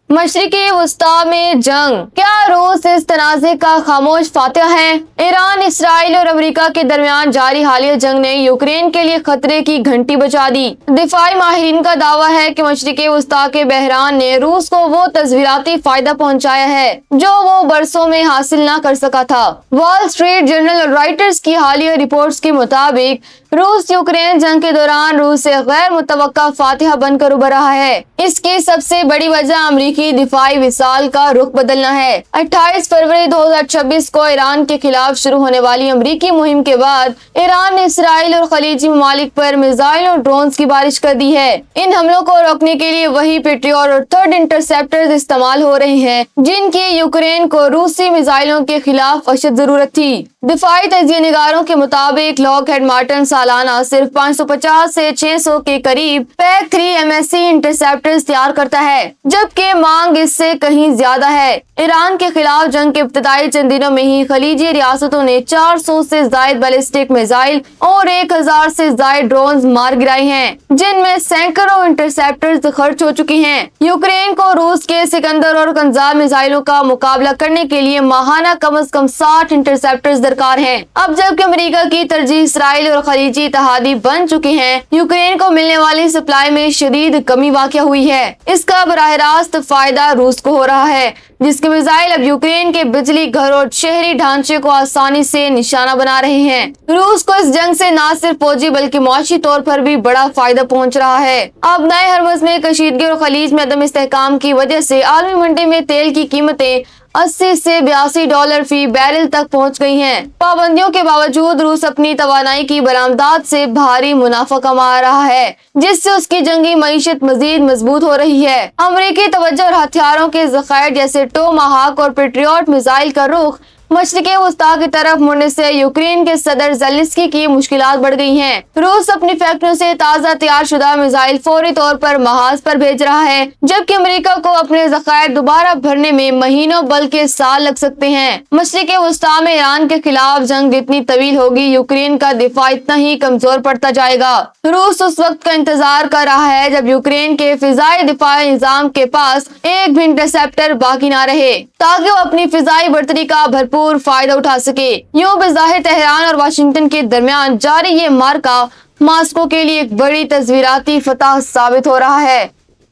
مشرقی وسطی میں جنگ، کیا روس اس تنازع کا خاموش فاتح ہے؟ ایران، اسرائیل اور امریکہ کے درمیان جاری حالیہ جنگ نے یوکرین کے لیے خطرے کی گھنٹی بجا دی۔ دفاعی ماہرین کا دعویٰ ہے کہ مشرقی وسطی کے بحران نے روس کو وہ تصویراتی فائدہ پہنچایا ہے جو وہ برسوں میں حاصل نہ کر سکا تھا۔ وال اسٹریٹ جرنل اور رائٹرز کی حالیہ رپورٹس کے مطابق روس یوکرین جنگ کے دوران روس سے غیر متوقع فاتحہ بن کر ابھر رہا ہے۔ اس کی سب سے بڑی وجہ امریکی دفاعی وسائل کا رخ بدلنا ہے۔ 28 فروری 2026 کو ایران کے خلاف شروع ہونے والی امریکی مہم کے بعد ایران نے اسرائیل اور خلیجی ممالک پر میزائل اور ڈرونز کی بارش کر دی ہے۔ ان حملوں کو روکنے کے لیے وہی پیٹریوٹ اور تھرڈ انٹرسیپٹرز استعمال ہو رہے ہیں جن کی یوکرین کو روسی میزائلوں کے خلاف اشد ضرورت تھی۔ دفاعی تجزیہ نگاروں کے مطابق لاک ہیڈ مارٹن سالانہ صرف 550 سے 600 کے قریب پیک 3 MSE انٹرسیپٹرز تیار کرتا ہے، جبکہ مانگ اس سے کہیں زیادہ ہے۔ ایران کے خلاف جنگ کے ابتدائی چند دنوں میں ہی خلیجی ریاستوں نے 400 سے زائد بیلسٹک میزائل اور 1000 سے زائد ڈرونز مار گرائے ہیں، جن میں سینکڑوں انٹرسیپٹرز خرچ ہو چکی ہیں۔ یوکرین کو روس کے سکندر اور کنزال میزائلوں کا مقابلہ کرنے کے لیے ماہانہ کم از کم 60 انٹرسیپٹرز درکار ہیں۔ اب جبکہ امریکہ کی ترجیح اسرائیل اور خلیجی اتحادی بن چکی ہیں، یوکرین کو ملنے والی سپلائی میں شدید کمی واقع ہوئی ہے۔ اس کا براہ راست فائدہ روس کو ہو رہا ہے، جس کے میزائل اب یوکرین کے بجلی گھر اور شہری ڈھانچے کو آسانی سے نشانہ بنا رہے ہیں۔ روس کو اس جنگ سے نہ صرف فوجی بلکہ معاشی طور پر بھی بڑا فائدہ پہنچ رہا ہے۔ اب نئے ہرمز میں کشیدگی اور خلیج میں عدم استحکام کی وجہ سے عالمی منڈی میں تیل کی قیمتیں 80 سے 82 ڈالر فی بیرل تک پہنچ گئی ہیں۔ پابندیوں کے باوجود روس اپنی توانائی کی برآمدات سے بھاری منافع کما رہا ہے، جس سے اس کی جنگی معیشت مزید مضبوط ہو رہی ہے۔ امریکی توجہ اور ہتھیاروں کے ذخائر جیسے ٹوماہاک اور پیٹریوٹ میزائل کا رخ مشرقی وسطی کی طرف مڑنے سے یوکرین کے صدر زیلنسکی کی مشکلات بڑھ گئی ہیں۔ روس اپنی فیکٹریوں سے تازہ تیار شدہ میزائل فوری طور پر محاذ پر بھیج رہا ہے، جبکہ امریکہ کو اپنے ذخائر دوبارہ بھرنے میں مہینوں بلکہ سال لگ سکتے ہیں۔ مشرقی وسطی میں ایران کے خلاف جنگ جتنی طویل ہوگی، یوکرین کا دفاع اتنا ہی کمزور پڑتا جائے گا۔ روس اس وقت کا انتظار کر رہا ہے جب یوکرین کے فضائی دفاعی نظام کے پاس ایک بھی انٹرسیپٹر باقی نہ رہے، تاکہ وہ اپنی فضائی برتری کا بھرپور فائدہ اٹھا سکے۔ یوں بظاہر تہران اور واشنگٹن کے درمیان جاری یہ معرکہ ماسکو کے لیے ایک بڑی تصویراتی فتح ثابت ہو رہا ہے۔